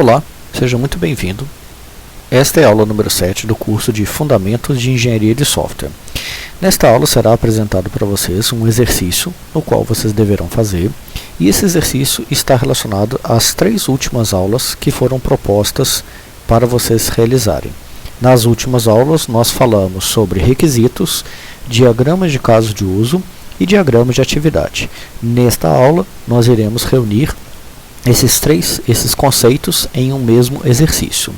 Olá, seja muito bem-vindo. Esta é a aula número 7 do curso de Fundamentos de Engenharia de Software. Nesta aula será apresentado para vocês um exercício, no qual vocês deverão fazer, e esse exercício está relacionado às 3 últimas aulas que foram propostas para vocês realizarem. Nas últimas aulas nós falamos sobre requisitos, diagramas de caso de uso e diagramas de atividade. Nesta aula nós iremos reunir esses conceitos em um mesmo exercício.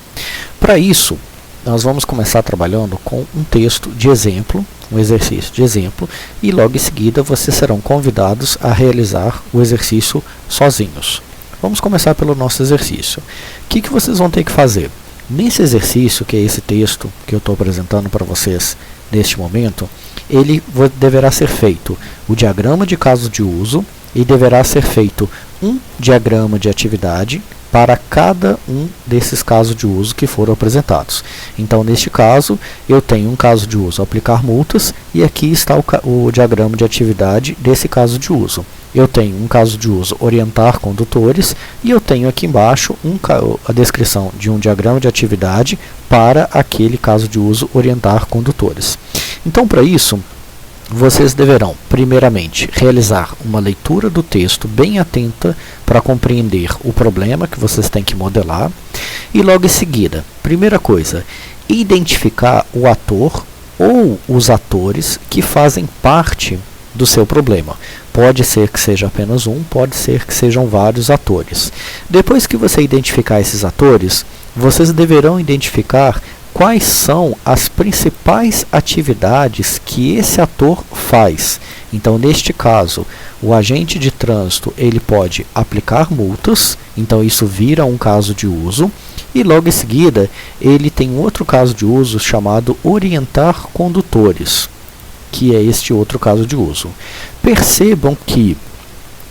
Para isso, nós vamos começar trabalhando com um texto de exemplo, um exercício de exemplo, e logo em seguida vocês serão convidados a realizar o exercício sozinhos. Vamos começar pelo nosso exercício. O que vocês vão ter que fazer? Nesse exercício, que é esse texto que eu estou apresentando para vocês neste momento, ele deverá ser feito o diagrama de caso de uso e deverá ser feito um diagrama de atividade para cada um desses casos de uso que foram apresentados. Então, neste caso, eu tenho um caso de uso, aplicar multas, e aqui está o diagrama de atividade desse caso de uso. Eu tenho um caso de uso, orientar condutores, e eu tenho aqui embaixo a descrição de um diagrama de atividade para aquele caso de uso, orientar condutores. Então, para isso, vocês deverão, primeiramente, realizar uma leitura do texto bem atenta para compreender o problema que vocês têm que modelar. E logo em seguida, primeira coisa, identificar o ator ou os atores que fazem parte do seu problema. Pode ser que seja apenas um, pode ser que sejam vários atores. Depois que você identificar esses atores, vocês deverão identificar quais são as principais atividades que esse ator faz. Então, neste caso, o agente de trânsito ele pode aplicar multas, então isso vira um caso de uso, e logo em seguida ele tem outro caso de uso chamado orientar condutores, que é este outro caso de uso. Percebam que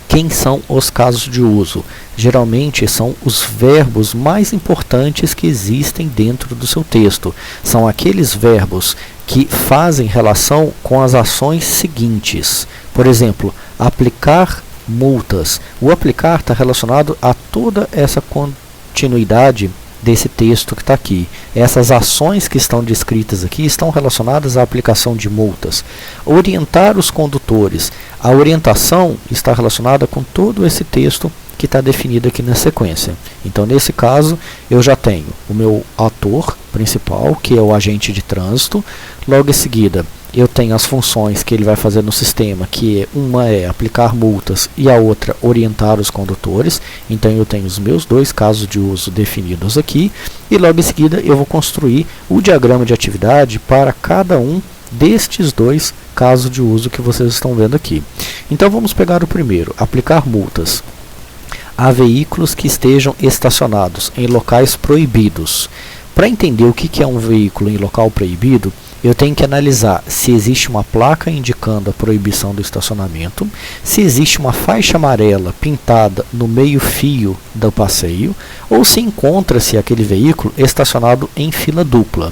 quem são os casos de uso? Geralmente são os verbos mais importantes que existem dentro do seu texto. São aqueles verbos que fazem relação com as ações seguintes. Por exemplo, aplicar multas. O aplicar está relacionado a toda essa continuidade desse texto que está aqui. Essas ações que estão descritas aqui estão relacionadas à aplicação de multas. Orientar os condutores. A orientação está relacionada com todo esse texto que está definido aqui na sequência. Então, nesse caso, eu já tenho o meu ator principal, que é o agente de trânsito. Logo em seguida, eu tenho as funções que ele vai fazer no sistema, que uma é aplicar multas e a outra orientar os condutores. Então, eu tenho os meus 2 casos de uso definidos aqui. E logo em seguida, eu vou construir o diagrama de atividade para cada um destes 2 casos de uso que vocês estão vendo aqui. Então, vamos pegar o primeiro, aplicar multas a veículos que estejam estacionados em locais proibidos. Para entender o que é um veículo em local proibido, eu tenho que analisar se existe uma placa indicando a proibição do estacionamento, se existe uma faixa amarela pintada no meio-fio do passeio, ou se encontra-se aquele veículo estacionado em fila dupla.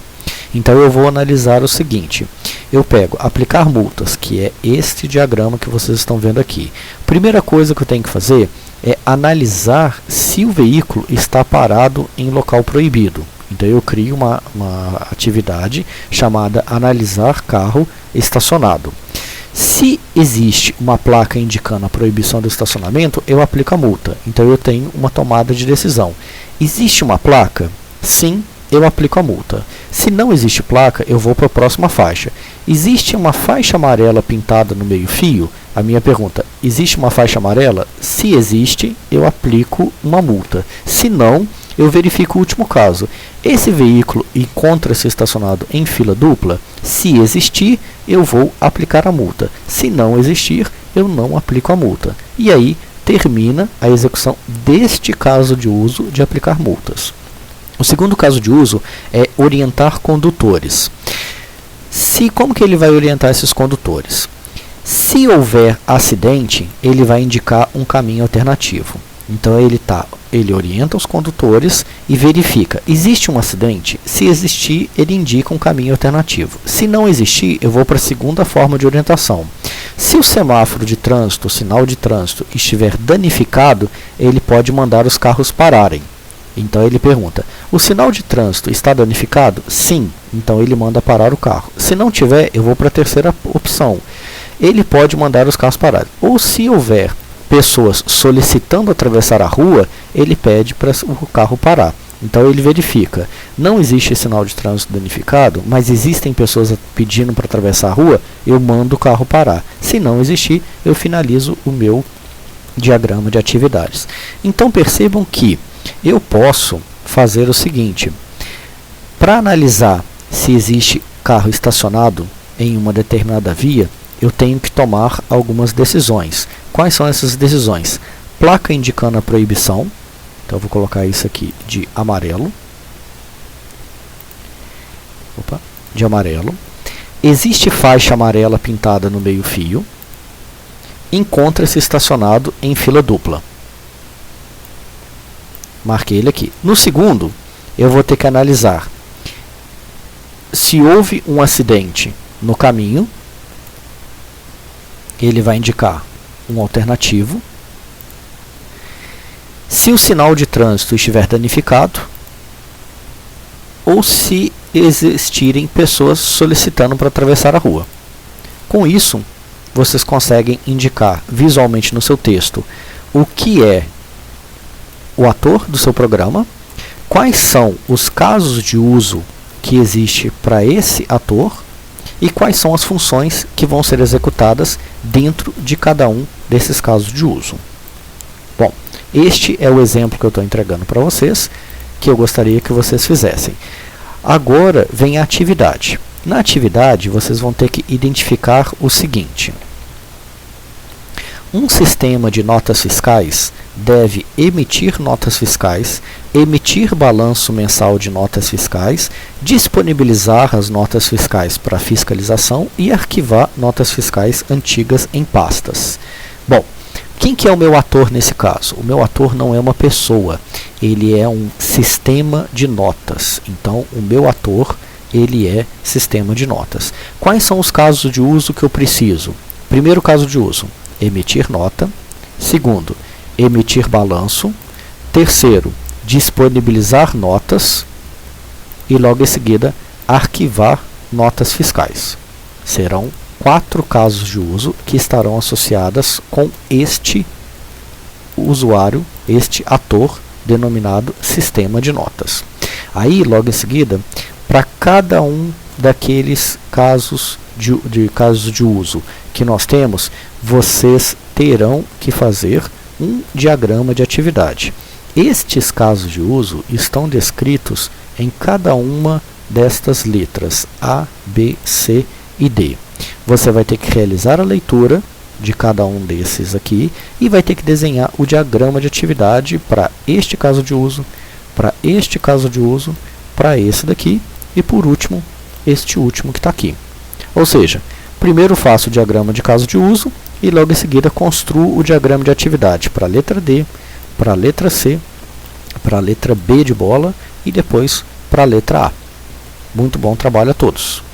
Então, eu vou analisar o seguinte. Eu pego aplicar multas, que é este diagrama que vocês estão vendo aqui. Primeira coisa que eu tenho que fazer é analisar se o veículo está parado em local proibido. Então, eu crio uma atividade chamada analisar carro estacionado. Se existe uma placa indicando a proibição do estacionamento, eu aplico a multa. Então, eu tenho uma tomada de decisão. Existe uma placa? Sim, eu aplico a multa. Se não existe placa, eu vou para a próxima faixa. Existe uma faixa amarela pintada no meio-fio? A minha pergunta, existe uma faixa amarela? Se existe, eu aplico uma multa. Se não, eu verifico o último caso. Esse veículo encontra-se estacionado em fila dupla? Se existir, eu vou aplicar a multa. Se não existir, eu não aplico a multa. E aí, termina a execução deste caso de uso de aplicar multas. O segundo caso de uso é orientar condutores. Como que ele vai orientar esses condutores? Se houver acidente, ele vai indicar um caminho alternativo. Então, ele orienta os condutores e verifica, existe um acidente? Se existir, ele indica um caminho alternativo. Se não existir, eu vou para a segunda forma de orientação. Se o semáforo de trânsito, o sinal de trânsito, estiver danificado, ele pode mandar os carros pararem. Então ele pergunta, o sinal de trânsito está danificado? Sim. Então ele manda parar o carro. Se não tiver, eu vou para a terceira opção. Ele pode mandar os carros parar. Ou se houver pessoas solicitando atravessar a rua, ele pede para o carro parar. Então ele verifica, não existe sinal de trânsito danificado, mas existem pessoas pedindo para atravessar a rua, eu mando o carro parar. Se não existir, eu finalizo o meu diagrama de atividades. Então percebam que eu posso fazer o seguinte, para analisar se existe carro estacionado em uma determinada via, eu tenho que tomar algumas decisões. Quais são essas decisões? Placa indicando a proibição, então eu vou colocar isso aqui de amarelo. De amarelo. Existe faixa amarela pintada no meio-fio. Encontra-se estacionado em fila dupla. Marquei ele aqui. No segundo, eu vou ter que analisar se houve um acidente no caminho. Ele vai indicar um alternativo. Se o sinal de trânsito estiver danificado, ou se existirem pessoas solicitando para atravessar a rua. Com isso, vocês conseguem indicar visualmente no seu texto o que é o ator do seu programa, quais são os casos de uso que existe para esse ator e quais são as funções que vão ser executadas dentro de cada um desses casos de uso. Bom, este é o exemplo que eu estou entregando para vocês, que eu gostaria que vocês fizessem. Agora vem a atividade. Na atividade, vocês vão ter que identificar o seguinte. Um sistema de notas fiscais deve emitir notas fiscais, emitir balanço mensal de notas fiscais, disponibilizar as notas fiscais para fiscalização e arquivar notas fiscais antigas em pastas. Bom, quem que é o meu ator nesse caso? O meu ator não é uma pessoa, ele é um sistema de notas. Então, o meu ator, ele é sistema de notas. Quais são os casos de uso que eu preciso? Primeiro caso de uso, emitir nota. Segundo, emitir balanço. Terceiro, disponibilizar notas. E logo em seguida, arquivar notas fiscais. Serão 4 casos de uso que estarão associadas com este usuário, este ator denominado sistema de notas. Aí, logo em seguida, para cada um daqueles casos de uso que nós temos, vocês terão que fazer um diagrama de atividade. Estes casos de uso estão descritos em cada uma destas letras A, B, C e D. Você vai ter que realizar a leitura de cada um desses aqui e vai ter que desenhar o diagrama de atividade para este caso de uso, para este caso de uso, para esse daqui e, por último, este último que está aqui. Ou seja, primeiro faço o diagrama de caso de uso e logo em seguida construo o diagrama de atividade para a letra D, para a letra C, para a letra B de bola e depois para a letra A. Muito bom trabalho a todos!